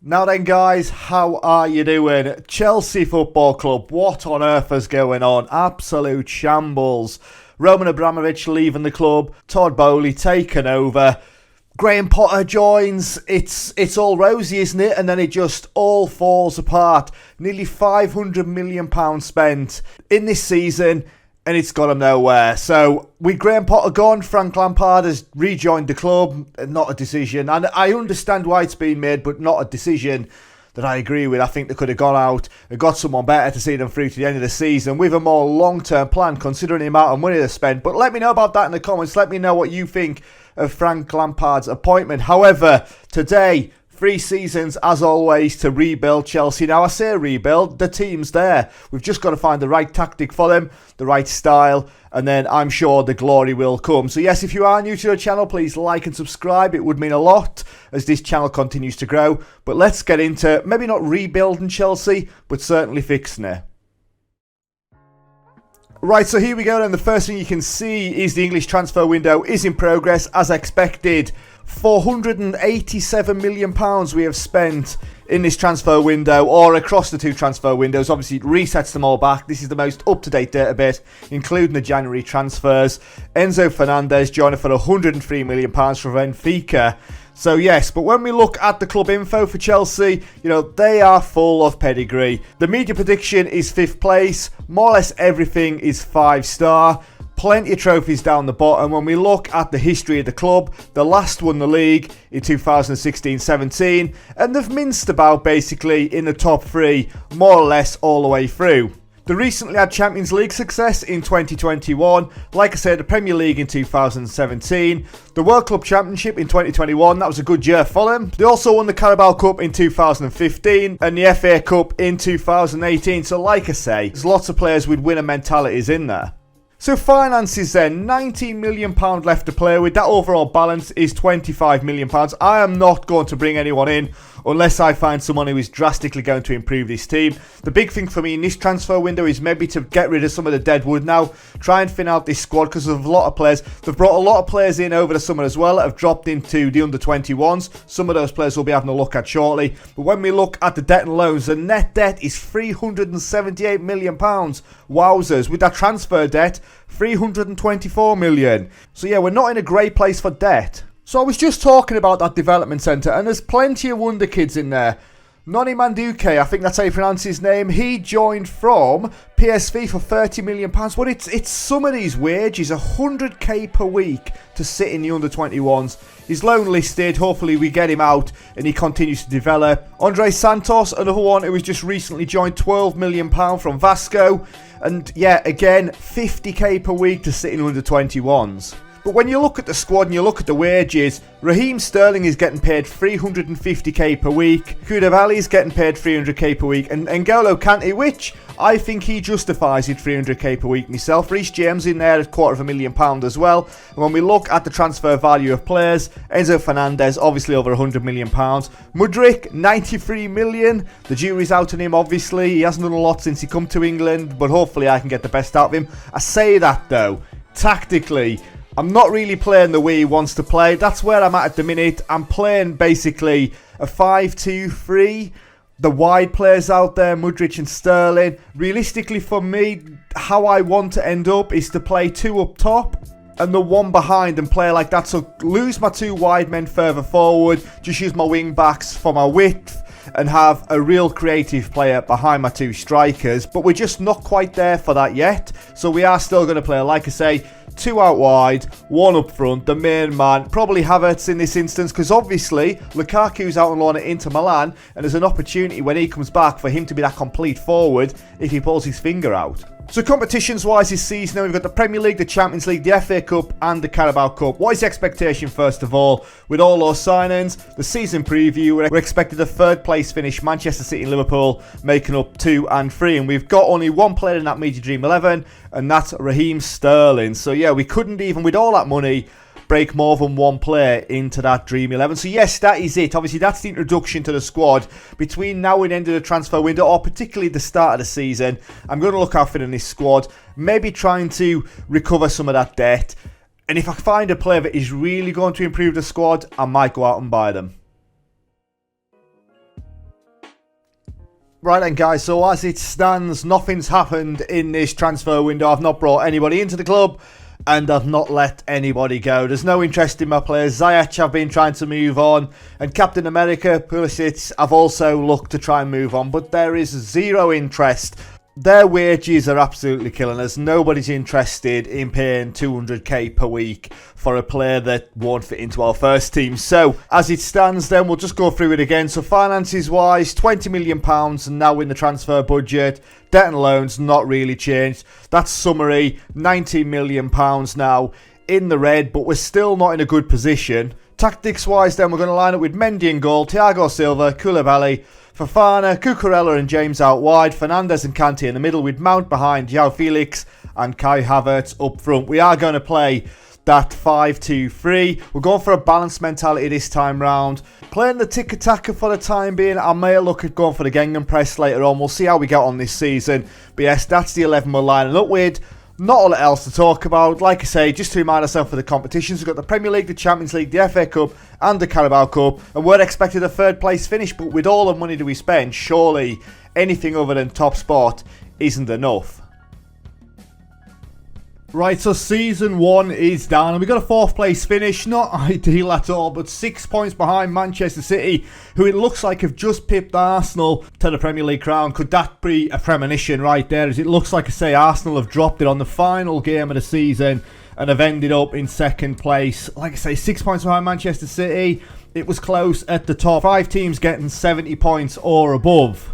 Now then guys, how are you doing? Chelsea Football Club, what on earth is going on? Absolute shambles. Roman Abramovich leaving the club, Todd Boehly taking over, Graham Potter joins, it's all rosy, isn't it? And then it just all falls apart. Nearly £500 million spent in this season, and it's got him nowhere. So, with Graham Potter gone, Frank Lampard has rejoined the club. Not a decision. And I understand why it's been made, but not a decision that I agree with. I think they could have gone out and got someone better to see them through to the end of the season with a more long-term plan, considering the amount of money they spent. But let me know about that in the comments. Let me know what you think of Frank Lampard's appointment. However, today, 3 seasons, as always, to rebuild Chelsea. Now, I say rebuild, the team's there. We've just got to find the right tactic for them, the right style, and then I'm sure the glory will come. So yes, if you are new to the channel, please like and subscribe. It would mean a lot as this channel continues to grow. But let's get into, maybe not rebuilding Chelsea, but certainly fixing it. Right, so here we go, and the first thing you can see is the English transfer window is in progress as expected. £487 million we have spent in this transfer window, or across the 2 transfer windows. Obviously, it resets them all back. This is the most up-to-date database, including the January transfers. Enzo Fernández joining for £103 million from Benfica. So yes, but when we look at the club info for Chelsea, you know, they are full of pedigree. The media prediction is 5th place. More or less everything is 5-star. Plenty of trophies down the bottom. When we look at the history of the club, the last won the league in 2016-17, and they've minced about basically in the top 3, more or less all the way through. They recently had Champions League success in 2021, like I said, the Premier League in 2017, the World Club Championship in 2021, that was a good year for them. They also won the Carabao Cup in 2015 and the FA Cup in 2018, so like I say, there's lots of players with winner mentalities in there. So finances then, £19 million left to play with. That overall balance is £25 million. I am not going to bring anyone in unless I find someone who is drastically going to improve this team. The big thing for me in this transfer window is maybe to get rid of some of the dead wood now. Try and thin out this squad because there's a lot of players. They've brought a lot of players in over the summer as well that have dropped into the under-21s. Some of those players we'll be having a look at shortly. But when we look at the debt and loans, the net debt is £378 million. Wowzers. With that transfer debt, £324 million. So yeah, we're not in a great place for debt. So I was just talking about that development centre, and there's plenty of wonder kids in there. Noni Manduke, I think that's how you pronounce his name, he joined from PSV for £30 million. Well, it's some of these wages, 100k per week to sit in the under-21s. He's loan listed, hopefully we get him out and he continues to develop. Andre Santos, another one who was just recently joined, £12 million from Vasco. And yeah, again, 50k per week to sit in under-21s. But when you look at the squad and you look at the wages, Raheem Sterling is getting paid 350k per week, Koulibaly is getting paid 300k per week, and N'Golo Kante, which I think he justifies it 300k per week myself. Reece James in there at £250,000 as well. And when we look at the transfer value of players, Enzo Fernández obviously over £100 million. Mudryk, 93 million. The jury's out on him obviously. He hasn't done a lot since he come to England, but hopefully I can get the best out of him. I say that though, tactically, I'm not really playing the way he wants to play. That's where I'm at the minute. I'm playing basically a 5-2-3. The wide players out there, Mudryk and Sterling. Realistically for me, how I want to end up is to play 2 up top and the 1 behind and play like that. So lose my 2 wide men further forward. Just use my wing backs for my width and have a real creative player behind my 2 strikers. But we're just not quite there for that yet. So we are still going to play, like I say, 2 out wide, 1 up front, the main man, probably Havertz in this instance, because obviously Lukaku's out on loan at Inter Milan, and there's an opportunity when he comes back for him to be that complete forward if he pulls his finger out. So competitions wise this season, we've got the Premier League, the Champions League, the FA Cup and the Carabao Cup. What is the expectation first of all with all those signings? The season preview, we're expected a 3rd place finish, Manchester City and Liverpool making up 2 and 3, and we've got only 1 player in that Media Dream 11, and that's Raheem Sterling. So yeah, we couldn't even, with all that money, break more than 1 player into that Dream 11. So yes, that is it. Obviously, that's the introduction to the squad. Between now and the end of the transfer window, or particularly the start of the season, I'm going to look out for in this squad. Maybe trying to recover some of that debt. And if I find a player that is really going to improve the squad, I might go out and buy them. Right then guys, so as it stands, nothing's happened in this transfer window. I've not brought anybody into the club and I've not let anybody go. There's no interest in my players. Ziyech I've been trying to move on, and Captain America, Pulisic, I've also looked to try and move on, but there is zero interest. Their wages are absolutely killing us. Nobody's interested in paying 200k per week for a player that won't fit into our first team. So, as it stands then, we'll just go through it again. So, finances wise, £20 million now in the transfer budget. Debt and loans, not really changed. That's summary, £19 million now in the red, but we're still not in a good position. Tactics wise then, we're going to line up with Mendy in goal, Thiago Silva, Koulibaly, Fofana, Cucurella and James out wide, Fernández and Kanté in the middle with Mount behind, João Félix and Kai Havertz up front. We are going to play that 5-2-3. We're going for a balanced mentality this time round. Playing the tiki-taka for the time being. I may look at going for the Gegenpress later on. We'll see how we get on this season. But yes, that's the 11 we're lining up with. Not a lot else to talk about. Like I say, just to remind ourselves for the competitions, we've got the Premier League, the Champions League, the FA Cup and the Carabao Cup, and we're expected a third place finish, but with all the money that we spend, surely anything other than top spot isn't enough. Right, so season 1 is down and we got a 4th place finish. Not ideal at all, but 6 points behind Manchester City, who it looks like have just pipped Arsenal to the Premier League crown. Could that be a premonition right there? As it looks like, I say, Arsenal have dropped it on the final game of the season and have ended up in 2nd place. Like I say, 6 points behind Manchester City. It was close at the top. 5 teams getting 70 points or above.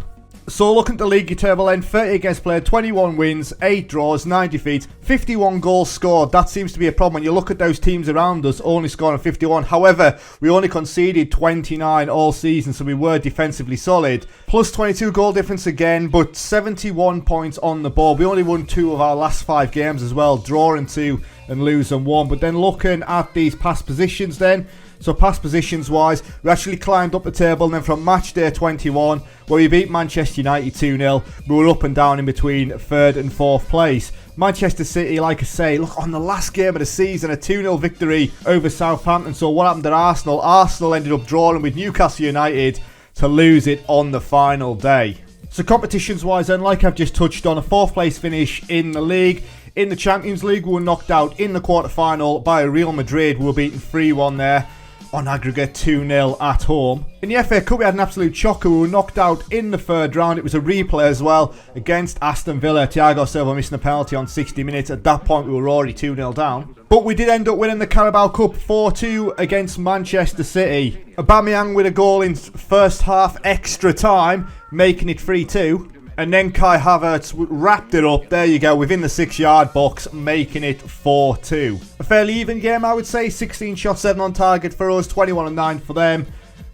So looking at the league table then, 30 games played, 21 wins, 8 draws, 9 defeats, 51 goals scored. That seems to be a problem when you look at those teams around us only scoring 51. However, we only conceded 29 all season, so we were defensively solid. Plus 22 goal difference again, but 71 points on the board. We only won 2 of our last 5 games as well, drawing 2 and losing 1. But then looking at these past positions then, so past positions wise, we actually climbed up the table, and then from match day 21, where we beat Manchester United 2-0, we were up and down in between 3rd and 4th place. Manchester City, like I say, look, on the last game of the season, a 2-0 victory over Southampton. So what happened at Arsenal? Arsenal ended up drawing with Newcastle United to lose it on the final day. So competitions wise then, like I've just touched on, a 4th place finish in the league. In the Champions League, we were knocked out in the quarter-final by Real Madrid. We were beaten 3-1 there. On aggregate 2-0 at home. In the FA Cup we had an absolute shocker. We were knocked out in the 3rd round. It was a replay as well against Aston Villa. Thiago Silva missing a penalty on 60 minutes. At that point we were already 2-0 down. But we did end up winning the Carabao Cup 4-2 against Manchester City. Aubameyang with a goal in first half extra time, making it 3-2. And then Kai Havertz wrapped it up, there you go, within the 6-yard box, making it 4-2. A fairly even game, I would say. 16 shots, 7 on target for us, 21 and 9 for them.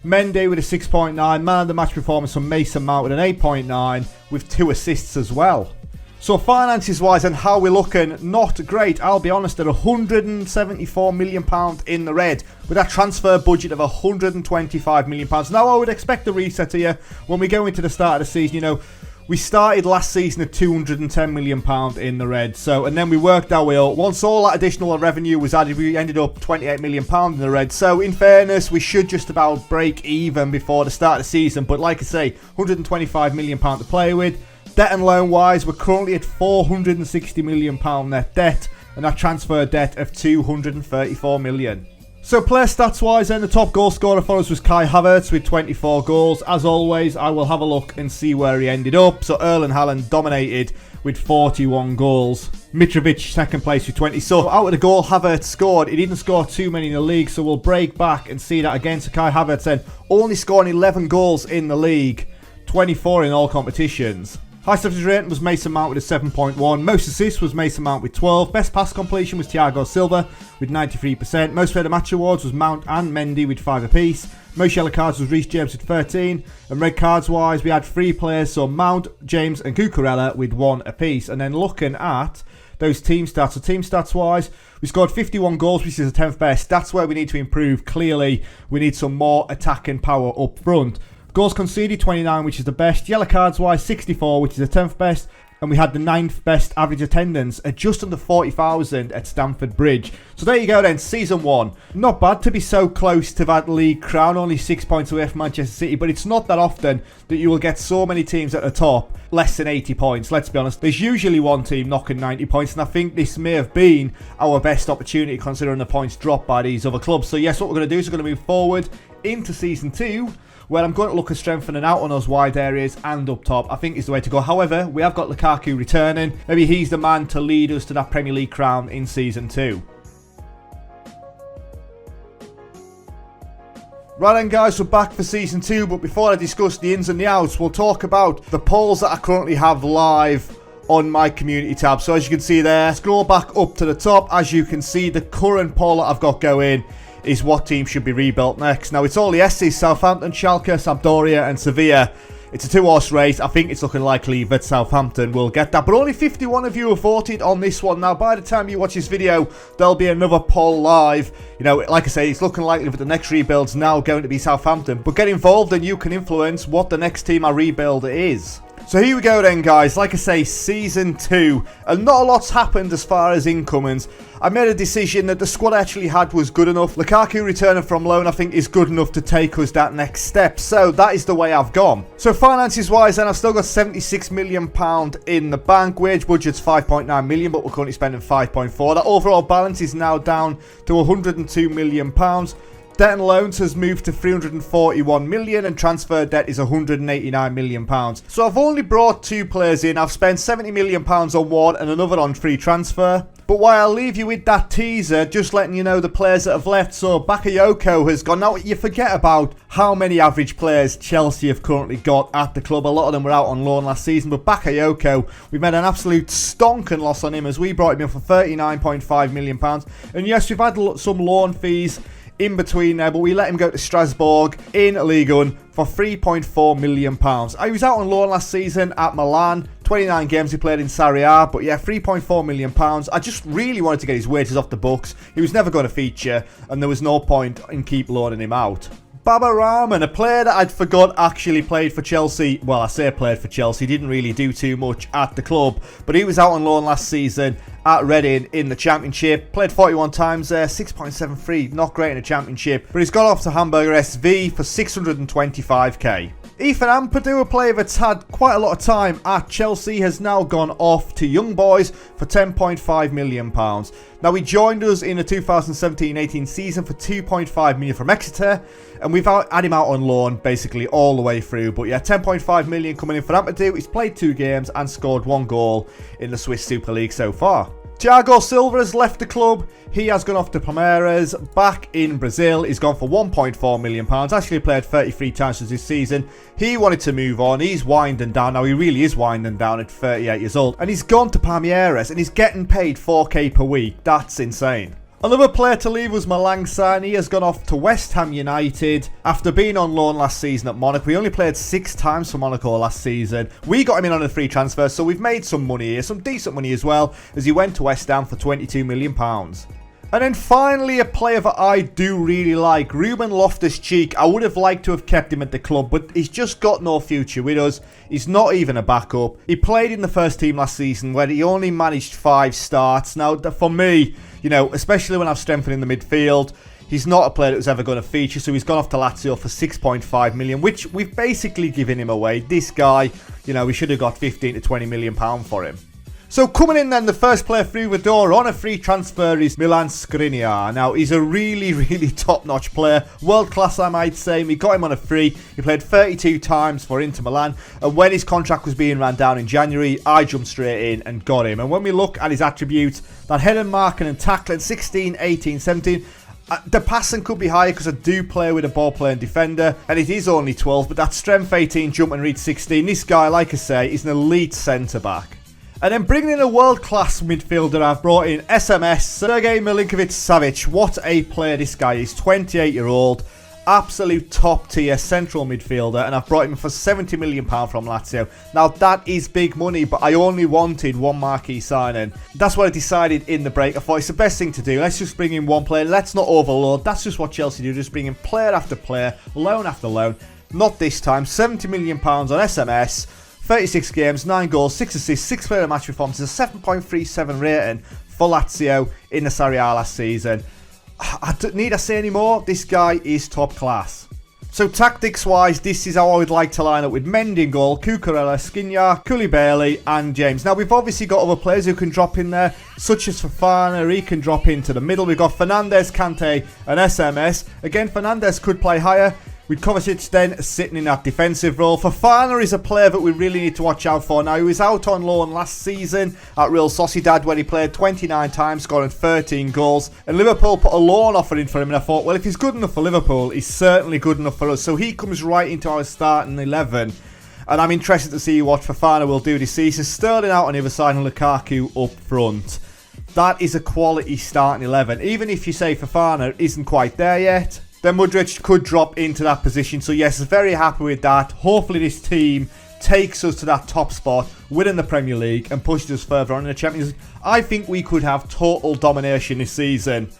Mendy with a 6.9, man of the match performance from Mason Mount with an 8.9, with 2 assists as well. So finances wise and how we're looking, not great, I'll be honest, at £174 million in the red, with that transfer budget of £125 million. Now I would expect a reset here when we go into the start of the season. You know, we started last season at £210 million in the red, and then we worked our way up. Once all that additional revenue was added, we ended up £28 million in the red. So in fairness, we should just about break even before the start of the season. But like I say, £125 million to play with. Debt and loan wise, we're currently at £460 million net debt, and that transfer debt of £234 million. So player stats wise then, the top goal scorer for us was Kai Havertz with 24 goals. As always, I will have a look and see where he ended up. So Erling Haaland dominated with 41 goals. Mitrovic second place with 20. So out of the goal Havertz scored, he didn't score too many in the league, so we'll break back and see that again. So Kai Havertz then only scoring 11 goals in the league, 24 in all competitions. High substitute rating was Mason Mount with a 7.1. Most assists was Mason Mount with 12. Best pass completion was Thiago Silva with 93%. Most player of the match awards was Mount and Mendy with 5 apiece. Most yellow cards was Reece James with 13. And red cards wise, we had 3 players, so Mount, James and Cucurella with 1 apiece. And then looking at those team stats, so team stats wise, we scored 51 goals, which is the 10th best. That's where we need to improve. Clearly, we need some more attacking power up front. Goals conceded 29, which is the best. Yellow cards wise 64, which is the 10th best. and we had the 9th best average attendance at just under 40,000 at Stamford Bridge. So there you go then, Season 1. Not bad to be so close to that league crown, only 6 points away from Manchester City, but it's not that often that you will get so many teams at the top less than 80 points. Let's be honest, there's usually one team knocking 90 points, and I think this may have been our best opportunity considering the points dropped by these other clubs. So yes, what we're going to do is we're going to move forward into Season 2, where I'm going to look at strengthening out on those wide areas and up top. I think is the way to go. However, we have got Lukaku returning. Maybe he's the man to lead us to that Premier League crown in Season 2. Right then guys, we're back for Season 2, but before I discuss the ins and the outs, we'll talk about the polls that I currently have live on my community tab. So as you can see there, scroll back up to the top. As you can see, the current poll that I've got going is what team should be rebuilt next. Now, it's all the SCs, Southampton, Schalke, Sampdoria and Sevilla. It's a 2-horse race. I think it's looking likely that Southampton will get that. But only 51 of you have voted on this one. Now, by the time you watch this video, there'll be another poll live. You know, like I say, it's looking likely that the next rebuild's now going to be Southampton. But get involved and you can influence what the next team I rebuild is. So here we go then guys, like I say, Season 2, and not a lot's happened as far as incomings. I made a decision that the squad I actually had was good enough. Lukaku returning from loan I think is good enough to take us that next step, so that is the way I've gone. So finances wise then, I've still got £76 million in the bank. Wage budget's 5.9 million, but we're currently spending 5.4. That overall balance is now down to £102 million. Debt and loans has moved to 341 million and transfer debt is 189 million pounds. So I've only brought 2 players in. I've spent 70 million pounds on one and another on free transfer. But while I'll leave you with that teaser, just letting you know the players that have left. So Bakayoko has gone. Now you forget about how many average players Chelsea have currently got at the club. A lot of them were out on loan last season, but Bakayoko, we made an absolute stonking loss on him as we brought him in for 39.5 million pounds. And yes, we've had some loan fees in between there, but we let him go to Strasbourg in Ligue 1 for £3.4 million. He was out on loan last season at Milan, 29 games he played in Serie A, but yeah, £3.4 million. I just really wanted to get his wages off the books. He was never going to feature, and there was no point in keep loaning him out. Baba Rahman, a player that I'd forgot actually played for Chelsea. Well, I say played for Chelsea, didn't really do too much at the club, but he was out on loan last season at Reading in the Championship. Played 41 times there, 6.73, not great in the Championship, but he's gone off to Hamburger SV for 625k. Ethan Ampadu, a player that's had quite a lot of time at Chelsea, has now gone off to Young Boys for £10.5 million. Now, he joined us in the 2017-18 season for £2.5 million from Exeter, and we've had him out on loan basically all the way through. But yeah, £10.5 million coming in for Ampadu. He's played 2 games and scored 1 goal in the Swiss Super League so far. Thiago Silva has left the club. He has gone off to Palmeiras back in Brazil. He's gone for £1.4 million. Actually played 33 times this season. He wanted to move on. He's winding down. Now, he really is winding down at 38 years old. And he's gone to Palmeiras and he's getting paid 4k per week. That's insane. Another player to leave was Malang Sarr. He has gone off to West Ham United after being on loan last season at Monaco. He only played 6 times for Monaco last season. We got him in on a free transfer, so we've made some money here, some decent money as well, as he went to West Ham for £22 million. And then finally, a player that I do really like, Ruben Loftus-Cheek. I would have liked to have kept him at the club, but he's just got no future with us. He's not even a backup. He played in the first team last season where he only managed 5 starts. Now, for me, you know, especially when I've strengthened in the midfield, he's not a player that was ever going to feature, so he's gone off to Lazio for 6.5 million, which we've basically given him away. This guy, you know, we should have got 15 to 20 million pound for him. So coming in then, the first player through the door on a free transfer is Milan Skriniar. Now, he's a really, really top-notch player. World class, I might say. We got him on a free. He played 32 times for Inter Milan. And when his contract was being ran down in January, I jumped straight in and got him. And when we look at his attributes, that heading, marking and tackling, 16, 18, 17... the passing could be higher because I do play with a ball-playing defender, and it is only 12, but that strength 18, jump and reach 16. This guy, like I say, is an elite centre-back. And then bringing in a world-class midfielder, I've brought in SMS, Sergei Milinkovic-Savic. What a player this guy is, 28-year-old, absolute top-tier central midfielder, and I've brought him for £70 million from Lazio. Now, that is big money, but I only wanted one marquee signing. That's what I decided in the break. I thought it's the best thing to do. Let's just bring in one player. Let's not overload. That's just what Chelsea do, just bring in player after player, loan after loan. Not this time. £70 million on SMS. 36 games, 9 goals, 6 assists, 6 player of match performances, a 7.37 rating for Lazio in the Serie A last season. I don't need to say any more. This guy is top class. So tactics-wise, this is how I would like to line up with Mendy in goal, Cucurella, Skriniar, Koulibaly and James. Now, we've obviously got other players who can drop in there, such as Fofana. He can drop into the middle. We've got Fernández, Kante and SMS. Again, Fernández could play higher, with Kovacic then sitting in that defensive role. Fofana is a player that we really need to watch out for now. He was out on loan last season at Real Sociedad where he played 29 times, scoring 13 goals. And Liverpool put a loan offer in for him, and I thought, well, if he's good enough for Liverpool, he's certainly good enough for us. So he comes right into our starting 11. And I'm interested to see what Fofana will do this season. Sterling out on the other side and Lukaku up front. That is a quality starting 11. Even if you say Fofana isn't quite there yet, then Mudryk could drop into that position. So yes, very happy with that. Hopefully this team takes us to that top spot, winning the Premier League and pushes us further on in the Champions League. I think we could have total domination this season.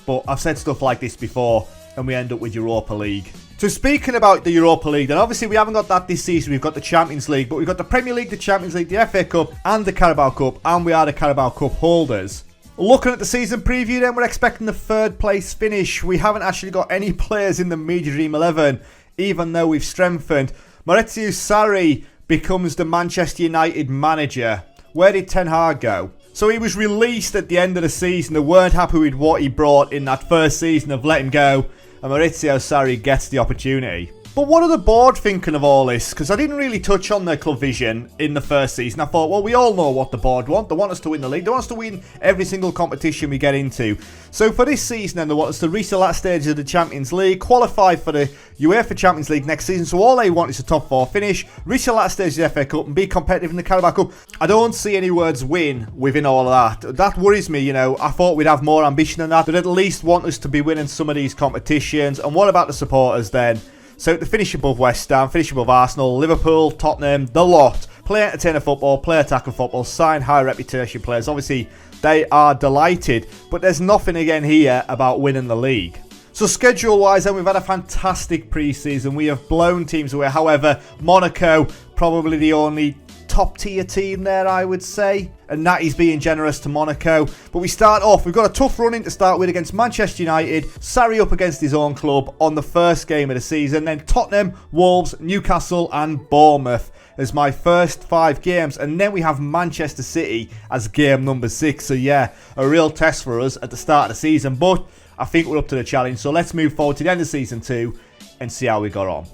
But I've said stuff like this before and we end up with Europa League. So speaking about the Europa League, then obviously we haven't got that this season. We've got the Champions League, but we've got the Premier League, the Champions League, the FA Cup and the Carabao Cup. And we are the Carabao Cup holders. Looking at the season preview then, we're expecting the 3rd place finish. We haven't actually got any players in the Media Dream 11, even though we've strengthened. Maurizio Sarri becomes the Manchester United manager. Where did Ten Hag go? So he was released at the end of the season. They weren't happy with what he brought in that first season of letting go. And Maurizio Sarri gets the opportunity. But what are the board thinking of all this? Because I didn't really touch on their club vision in the first season. I thought, well, we all know what the board want. They want us to win the league. They want us to win every single competition we get into. So for this season, then, they want us to reach the last stage of the Champions League, qualify for the UEFA Champions League next season. So all they want is a top 4 finish, reach the last stage of the FA Cup and be competitive in the Carabao Cup. I don't see any words win within all of that. That worries me, you know. I thought we'd have more ambition than that. They'd at least want us to be winning some of these competitions. And what about the supporters then? So to finish above West Ham, finish above Arsenal, Liverpool, Tottenham, the lot. Play entertainer football, play attacking football, sign high reputation players. Obviously, they are delighted. But there's nothing again here about winning the league. So schedule-wise, then, we've had a fantastic pre-season. We have blown teams away. However, Monaco, probably the only top-tier team there, I would say. And that is being generous to Monaco. But we start off, we've got a tough run in to start with against Manchester United. Sarri up against his own club on the first game of the season. Then Tottenham, Wolves, Newcastle and Bournemouth as my first 5 games. And then we have Manchester City as game number 6. So yeah, a real test for us at the start of the season. But I think we're up to the challenge. So let's move forward to the end of season 2 and see how we got on.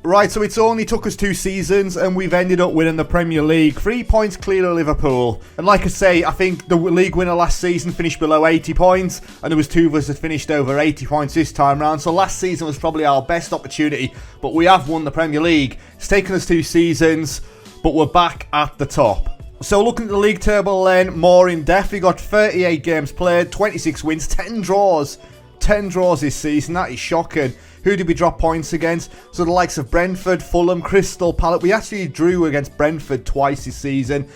Right, so it's only took us 2 seasons and we've ended up winning the Premier League. 3 points clear of Liverpool. And like I say, I think the league winner last season finished below 80 points. And there was 2 of us that finished over 80 points this time round. So last season was probably our best opportunity. But we have won the Premier League. It's taken us 2 seasons, but we're back at the top. So looking at the league table then, more in depth. We got 38 games played, 26 wins, 10 draws. 10 draws this season, that is shocking. Who did we drop points against? So the likes of Brentford, Fulham, Crystal Palace. We actually drew against Brentford twice this season.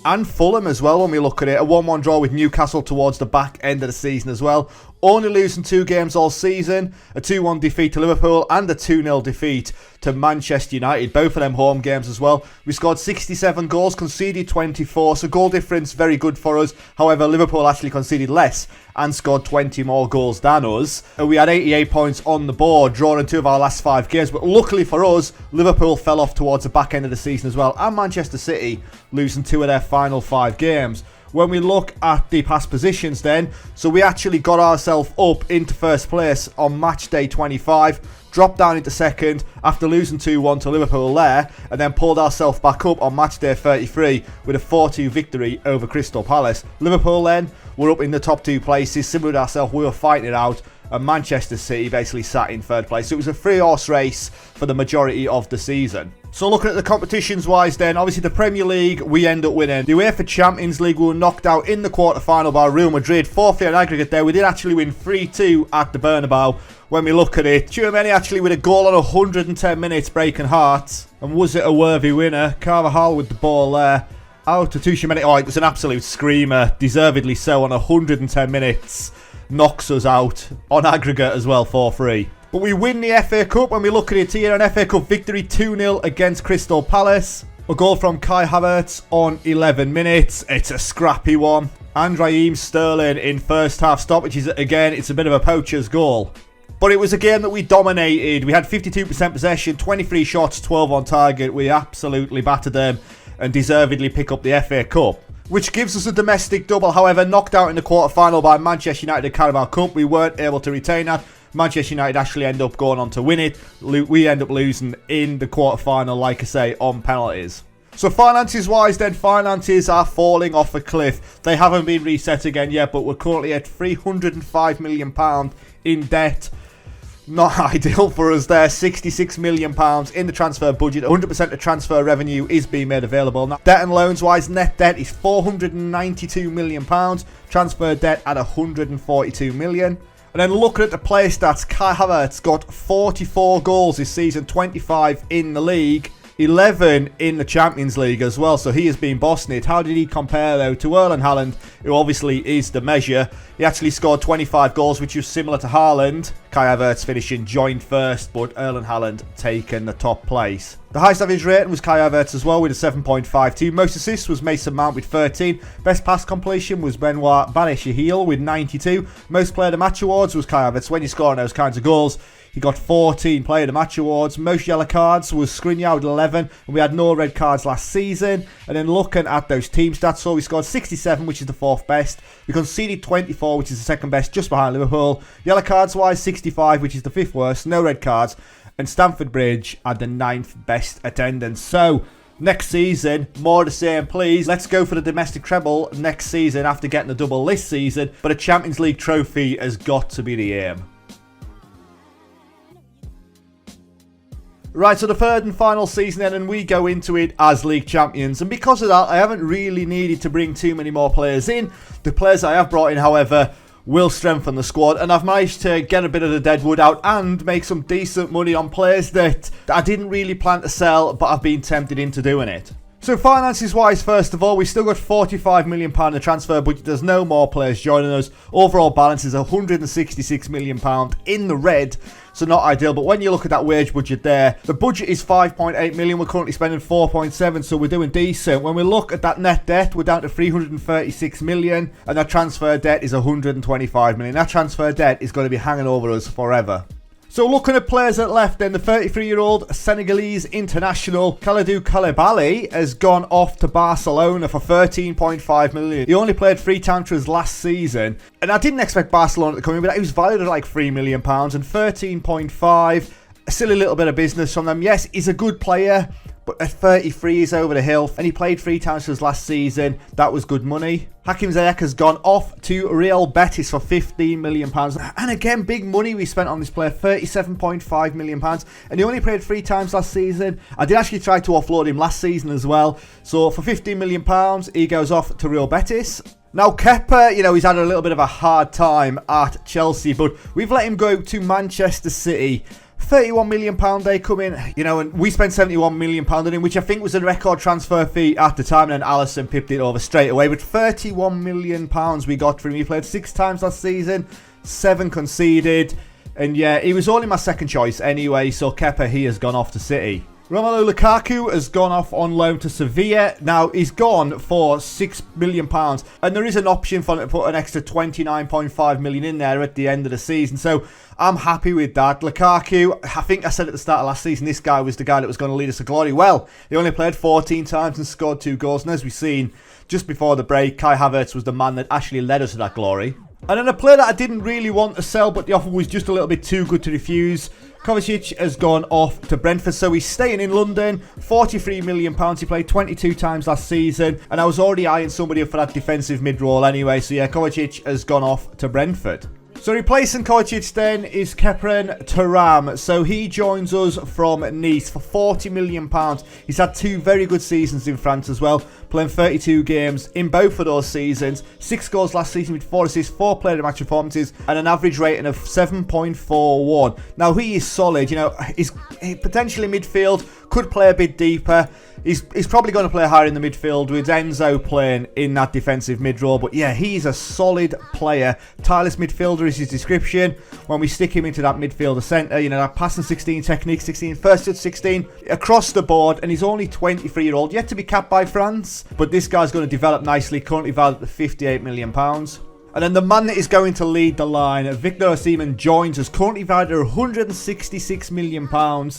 And Fulham as well when we look at it. A 1-1 draw with Newcastle towards the back end of the season as well. Only losing 2 games all season. A 2-1 defeat to Liverpool and a 2-0 defeat to Manchester United. Both of them home games as well. We scored 67 goals, conceded 24. So goal difference very good for us. However, Liverpool actually conceded less and scored 20 more goals than us. And we had 88 points on the board, drawing 2 of our last 5 games. But luckily for us, Liverpool fell off towards the back end of the season as well. And Manchester City losing 2 of their final 5 games. When we look at the past positions then, so we actually got ourselves up into first place on match day 25, dropped down into second after losing 2-1 to Liverpool there, and then pulled ourselves back up on match day 33 with a 4-2 victory over Crystal Palace. Liverpool then were up in the top 2 places, similar to ourselves, we were fighting it out, and Manchester City basically sat in 3rd place. So it was a 3-horse race for the majority of the season. So looking at the competitions wise then, obviously the Premier League we end up winning. The UEFA Champions League we were knocked out in the quarter-final by Real Madrid. 4-3 on aggregate there. We did actually win 3-2 at the Bernabeu. When we look at it, Tchouaméni actually with a goal on 110 minutes, breaking hearts. And was it a worthy winner? Carvajal with the ball there. Out to Tchouaméni. Oh, it was an absolute screamer. Deservedly so on 110 minutes. Knocks us out on aggregate as well, 4-3. But we win the FA Cup when we look at it here. An FA Cup victory 2-0 against Crystal Palace. A goal from Kai Havertz on 11 minutes. It's a scrappy one. And Raheem Sterling in first half stoppages. Again, it's a bit of a poacher's goal. But it was a game that we dominated. We had 52% possession, 23 shots, 12 on target. We absolutely battered them and deservedly pick up the FA Cup, which gives us a domestic double. However, knocked out in the quarter-final by Manchester United Carabao Cup. We weren't able to retain that. Manchester United actually end up going on to win it. We end up losing in the quarter-final, like I say, on penalties. So finances-wise then, finances are falling off a cliff. They haven't been reset again yet, but we're currently at £305 million in debt. Not ideal for us there. £66 million in the transfer budget. 100% of transfer revenue is being made available. Now, debt and loans wise, net debt is £492 million. Transfer debt at £142 million. And then looking at the player stats, Kai Havertz got 44 goals this season, 25 in the league, 11 in the Champions League as well, so he has been bossing it. How did he compare though to Erling Haaland, who obviously is the measure? He actually scored 25 goals, which was similar to Haaland. Kai Havertz finishing joint first, but Erling Haaland taking the top place. The highest average rating was Kai Havertz as well with a 7.52. Most assists was Mason Mount with 13. Best pass completion was Benoit Bechellii with 92. Most player of the match awards was Kai Havertz. When you're scoring those kinds of goals, he got 14 player of the match awards. Most yellow cards was Skriniar with 11. And we had no red cards last season. And then looking at those team stats, so we scored 67, which is the fourth best. We conceded 24, which is the second best, just behind Liverpool. Yellow cards wise, 65, which is the fifth worst. No red cards. And Stamford Bridge had the 9th best attendance. So, next season, more of the same, please. Let's go for the domestic treble next season after getting the double this season. But a Champions League trophy has got to be the aim. Right, so the third and final season then, and we go into it as league champions. And because of that, I haven't really needed to bring too many more players in. The players I have brought in, however, will strengthen the squad, and I've managed to get a bit of the deadwood out and make some decent money on players that I didn't really plan to sell, but I've been tempted into doing it. So finances wise, first of all, we still got £45 million in the transfer budget. There's no more players joining us. Overall balance is £166 million in the red, so not ideal. But when you look at that wage budget there, the budget is £5.8 million. We're currently spending £4.7, so we're doing decent. When we look at that net debt, we're down to £336 million, and that transfer debt is £125 million. That transfer debt is going to be hanging over us forever. So looking at players that left then, the 33-year-old Senegalese international Kalidou Koulibaly has gone off to Barcelona for £13.5 million. He only played 3 times for us last season, and I didn't expect Barcelona to come in, but he was valued at like £3 million, and 13.5, still a little bit of business from them. Yes, he's a good player, but at 33 he's over the hill, and he played 3 times for us last season. That was good money. Hakim Ziyech has gone off to Real Betis for £15 million. And again, big money we spent on this player, £37.5 million. And he only played 3 times last season. I did actually try to offload him last season as well. So for £15 million, he goes off to Real Betis. Now, Kepa, he's had a little bit of a hard time at Chelsea, but we've let him go to Manchester City. £31 million they come in, and we spent £71 million on him, which I think was a record transfer fee at the time, and then Alisson pipped it over straight away. But £31 million we got for him. He played 6 times last season, 7 conceded, and yeah, he was only my second choice anyway, so Kepa, he has gone off to City. Romelu Lukaku has gone off on loan to Sevilla. Now, he's gone for £6 million, and there is an option for him to put an extra £29.5 million in there at the end of the season, so I'm happy with that. Lukaku, I think I said at the start of last season, this guy was the guy that was going to lead us to glory. Well, he only played 14 times and scored 2 goals, and as we've seen just before the break, Kai Havertz was the man that actually led us to that glory. And then a player that I didn't really want to sell, but the offer was just a little bit too good to refuse. Kovacic has gone off to Brentford, so he's staying in London. £43 million. He played 22 times last season, and I was already eyeing somebody up for that defensive mid-role anyway. So yeah, Kovacic has gone off to Brentford. So replacing Kovacic then is Khéphren Thuram. So he joins us from Nice for £40 million. He's had 2 very good seasons in France as well, playing 32 games in both of those seasons. 6 goals last season with 4 assists, 4 player of the match performances, and an average rating of 7.41. Now he is solid, he's potentially midfield, Could play a bit deeper. He's probably going to play higher in the midfield with Enzo playing in that defensive mid role. But yeah, he's a solid player. Tireless midfielder is his description. When we stick him into that midfielder centre, you know, that passing 16 technique, 16, first touch 16, across the board. And he's only 23-year-old, yet to be capped by France. But this guy's going to develop nicely, currently valued at £58 million. And then the man that is going to lead the line, Victor Osimhen, joins us, currently valued at £166 million.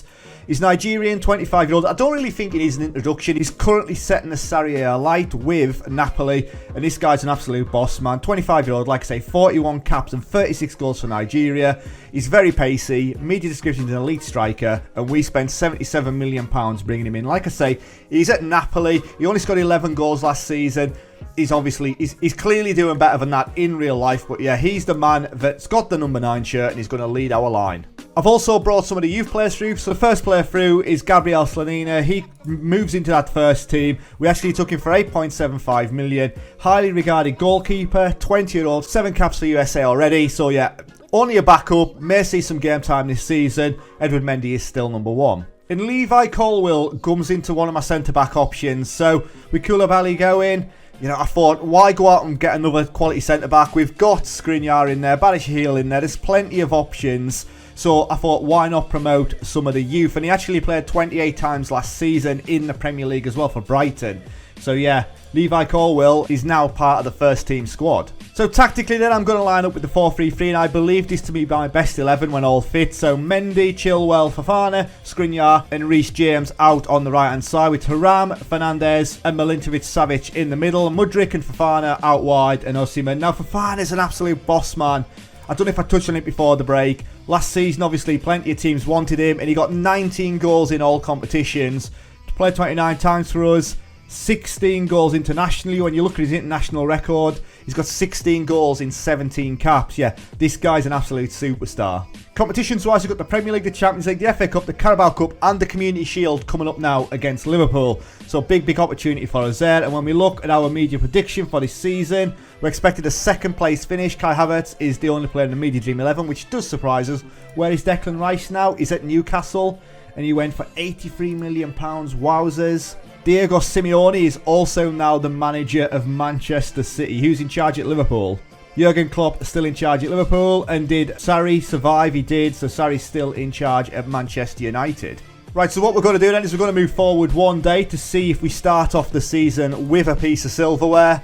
He's Nigerian, 25-year-old. I don't really think he needs an introduction. He's currently setting the Serie A alight with Napoli. And this guy's an absolute boss, man. 25-year-old, like I say, 41 caps and 36 goals for Nigeria. He's very pacey. Media description is an elite striker. And we spent £77 million bringing him in. Like I say, he's at Napoli. He only scored 11 goals last season. He's clearly doing better than that in real life. But yeah, he's the man that's got the number 9 shirt and he's going to lead our line. I've also brought some of the youth players through. So the first player through is Gabriel Slanina. He moves into that first team. We actually took him for 8.75 million. Highly regarded goalkeeper, 20-year-old, 7 caps for USA already. So yeah, only a backup. May see some game time this season. Edward Mendy is still number 1. And Levi Colwill comes into one of my centre-back options. So with Koulibaly going, you know, I thought, why go out and get another quality centre-back? We've got Skriniar in there, Bechellii in there. There's plenty of options. So I thought, why not promote some of the youth? And he actually played 28 times last season in the Premier League as well for Brighton. So yeah, Levi Colwill is now part of the first team squad. So tactically then, I'm going to line up with the 4-3-3, and I believe this to be my best 11 when all fit. So Mendy, Chilwell, Fofana, Skriniar and Reece James out on the right hand side with Thuram, Fernández and Milinkovic-Savic in the middle. Mudryk and Fofana out wide and Osimhen. Now Fofana's an absolute boss, man. I don't know if I touched on it before the break. Last season, obviously, plenty of teams wanted him, and he got 19 goals in all competitions. Played 29 times for us, 16 goals internationally. When you look at his international record, he's got 16 goals in 17 caps. Yeah, this guy's an absolute superstar. Competitions-wise, we've got the Premier League, the Champions League, the FA Cup, the Carabao Cup, and the Community Shield coming up now against Liverpool. So big opportunity for us there. And when we look at our media prediction for this season, we're expected a second place finish. Kai Havertz is the only player in the Media Dream 11, which does surprise us. Where is Declan Rice now? He's at Newcastle, and he went for £83 million. Wowzers. Diego Simeone is also now the manager of Manchester City. Who's in charge at Liverpool? Jurgen Klopp is still in charge at Liverpool. And did Sarri survive? He did. So Sarri's still in charge at Manchester United. Right, so what we're going to do then is we're going to move forward one day to see if we start off the season with a piece of silverware.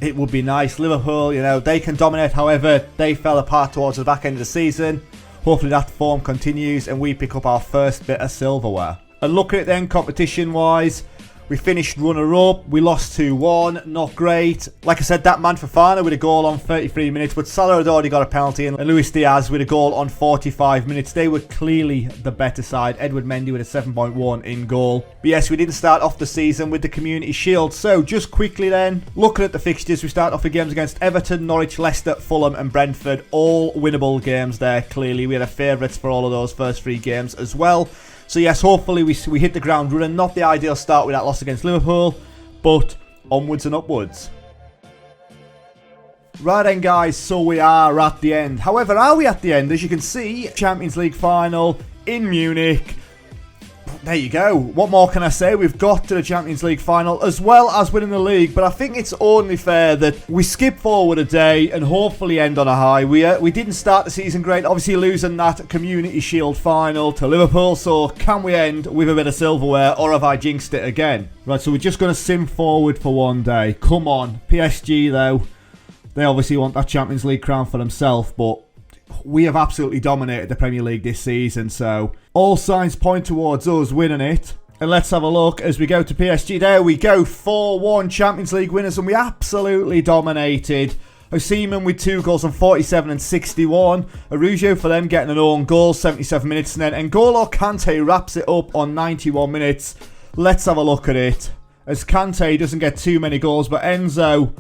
It would be nice. Liverpool, you know, they can dominate. However, they fell apart towards the back end of the season. Hopefully that form continues and we pick up our first bit of silverware. And look at it then, competition-wise. We finished runner-up. We lost 2-1. Not great. Like I said, that man Fofana with a goal on 33 minutes. But Salah had already got a penalty. And Luis Diaz with a goal on 45 minutes. They were clearly the better side. Edward Mendy with a 7.1 in goal. But yes, we didn't start off the season with the Community Shield. So just quickly then, looking at the fixtures, we start off with games against Everton, Norwich, Leicester, Fulham and Brentford. All winnable games there, clearly. We had favourites for all of those first 3 games as well. So yes, hopefully we hit the ground running. Not the ideal start with that loss against Liverpool, but onwards and upwards. Right then guys, so we are at the end. However, are we at the end? As you can see, Champions League final in Munich. There you go. What more can I say? We've got to the Champions League final as well as winning the league. But I think it's only fair that we skip forward a day and hopefully end on a high. We didn't start the season great. Obviously losing that Community Shield final to Liverpool. So can we end with a bit of silverware or have I jinxed it again? Right, so we're just going to sim forward for one day. Come on. PSG though. They obviously want that Champions League crown for themselves. But we have absolutely dominated the Premier League this season, so all signs point towards us winning it. And let's have a look as we go to PSG. There we go, 4-1 Champions League winners, and we absolutely dominated. Osimhen with 2 goals on 47 and 61. Araujo for them getting an own goal, 77 minutes, and then N'Golo Kante wraps it up on 91 minutes. Let's have a look at it. As Kante doesn't get too many goals, but Enzo,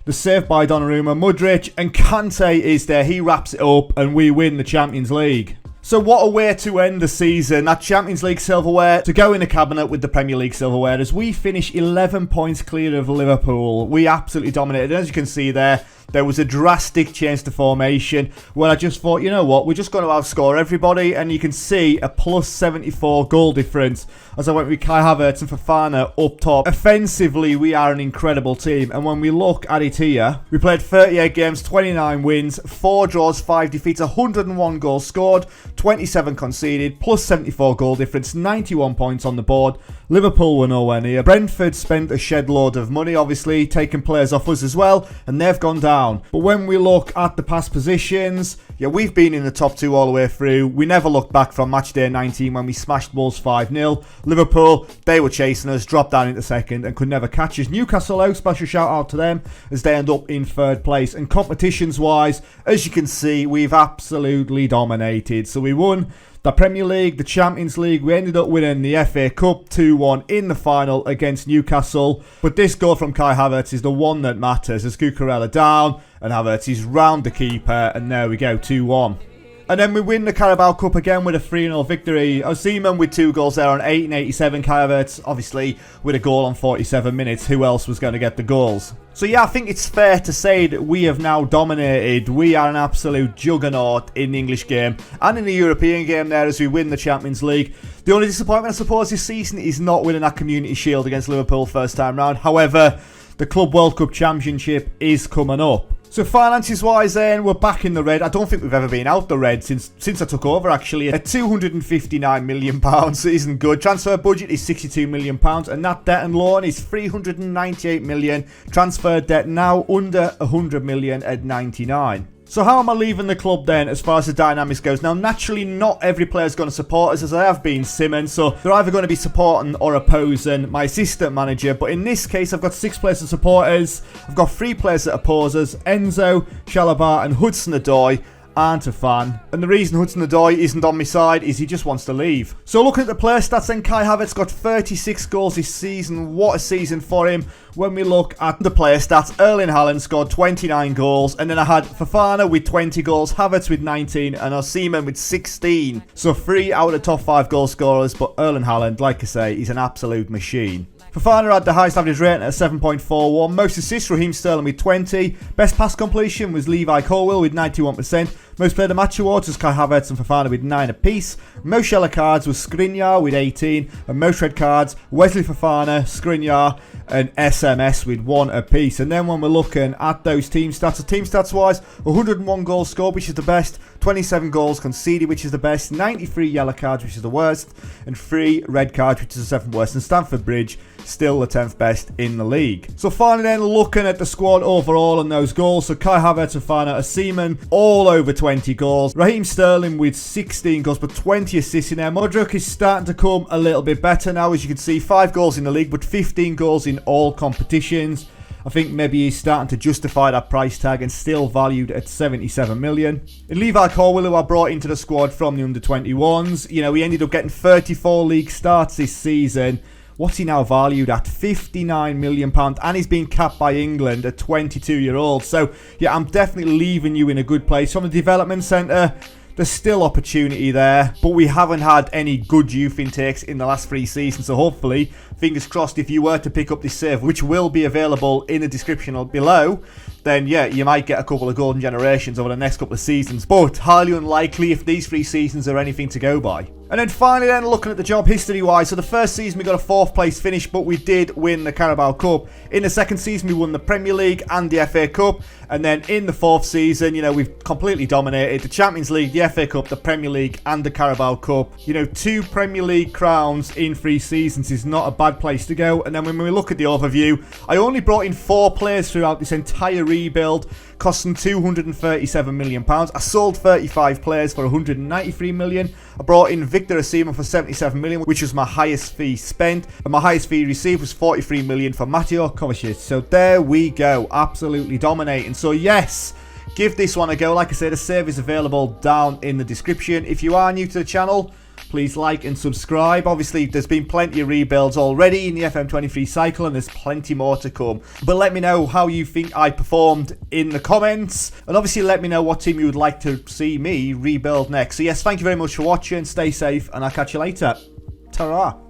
the save by Donnarumma, Mudryk, and Kante is there. He wraps it up and we win the Champions League. So what a way to end the season. That Champions League silverware to go in the cabinet with the Premier League silverware as we finish 11 points clear of Liverpool. We absolutely dominated. And as you can see there, there was a drastic change to formation when I just thought, you know what, we're just going to outscore everybody, and you can see a plus 74 goal difference as I went with Kai Havertz and Fofana up top. Offensively, we are an incredible team, and when we look at it here, we played 38 games, 29 wins, 4 draws, 5 defeats, 101 goals scored, 27 conceded, plus 74 goal difference, 91 points on the board. Liverpool were nowhere near. Brentford spent a shed load of money, obviously, taking players off us as well, and they've gone down. But when we look at the past positions, yeah, we've been in the top 2 all the way through. We never looked back from match day 19 when we smashed Wolves 5-0. Liverpool, they were chasing us, dropped down into second and could never catch us. Newcastle out, special shout out to them as they end up in 3rd place. And competitions wise, as you can see, we've absolutely dominated. So we won the Premier League, the Champions League. We ended up winning the FA Cup 2-1 in the final against Newcastle. But this goal from Kai Havertz is the one that matters, as Cucurella down and Havertz is round the keeper, and there we go, 2-1. And then we win the Carabao Cup again with a 3-0 victory. Osimhen with 2 goals there on 8 and 87. Kai Havertz, obviously, with a goal on 47 minutes. Who else was going to get the goals? So yeah, I think it's fair to say that we have now dominated. We are an absolute juggernaut in the English game and in the European game there as we win the Champions League. The only disappointment, I suppose, this season is not winning that Community Shield against Liverpool first time round. However, the Club World Cup Championship is coming up. So finances wise then, we're back in the red. I don't think we've ever been out the red since I took over, actually. At £259 million, it isn't good. Transfer budget is £62 million, and that debt and loan is £398 million. Transfer debt now under £100 million at 99. So how am I leaving the club then as far as the dynamics goes? Now, naturally, not every player is going to support us, as I have been Simmons, so they're either going to be supporting or opposing my assistant manager. But in this case, I've got 6 players that support us. I've got 3 players that oppose us: Enzo, Chalobah and Hudson-Odoi. Aren't a fan. And the reason Hudson-Odoi isn't on my side is he just wants to leave. So looking at the player stats then, Kai Havertz got 36 goals this season. What a season for him. When we look at the player stats, Erling Haaland scored 29 goals. And then I had Fofana with 20 goals, Havertz with 19 and Osimhen with 16. So 3 out of the top 5 goal scorers. But Erling Haaland, like I say, he's an absolute machine. Fofana had the highest average rating at 7.41. Most assists, Raheem Sterling with 20. Best pass completion was Levi Colwill with 91%. Most player of the match awards was Kai Havertz and Fofana with 9 apiece. Most yellow cards was Skriniar with 18. And most red cards, Wesley Fofana, Skriniar and SMS with 1 apiece. And then when we're looking at those team stats, so team stats wise, 101 goals scored, which is the best. 27 goals conceded, which is the best. 93 yellow cards, which is the worst. And 3 red cards, which is the 7th worst. And Stamford Bridge, still the 10th best in the league. So finally then, looking at the squad overall and those goals. So Kai Havertz, Fofana, Osimhen, all over 20 goals. Raheem Sterling with 16 goals, but 20 assists in there. Mudryk is starting to come a little bit better now. As you can see, 5 goals in the league, but 15 goals in all competitions. I think maybe he's starting to justify that price tag and still valued at 77 million. And Levi Colwill, who I brought into the squad from the under-21s, you know, he ended up getting 34 league starts this season. What's he now valued at? £59 million. And he's been capped by England at 22-year-old. So, yeah, I'm definitely leaving you in a good place. From the development centre, there's still opportunity there. But we haven't had any good youth intakes in the last 3 seasons. So, hopefully, fingers crossed, if you were to pick up this save, which will be available in the description below, then, yeah, you might get a couple of golden generations over the next couple of seasons. But highly unlikely if these 3 seasons are anything to go by. And then finally then, looking at the job history-wise, so the first season we got a 4th place finish, but we did win the Carabao Cup. In the second season, we won the Premier League and the FA Cup. And then in the 4th season, you know, we've completely dominated the Champions League, the FA Cup, the Premier League and the Carabao Cup. You know, 2 Premier League crowns in 3 seasons is not a bad place to go. And then when we look at the overview, I only brought in 4 players throughout this entire rebuild, costing £237 million. I sold 35 players for £193 million. I brought in Victor Osimhen for £77 million, which was my highest fee spent. And my highest fee received was £43 million for Mateo Kovacic. So there we go, absolutely dominating. So yes, give this one a go. Like I said, the save is available down in the description. If you are new to the channel, please like and subscribe. Obviously, there's been plenty of rebuilds already in the FM23 cycle, and there's plenty more to come. But let me know how you think I performed in the comments. And obviously, let me know what team you would like to see me rebuild next. So yes, thank you very much for watching. Stay safe, and I'll catch you later. Ta-ra.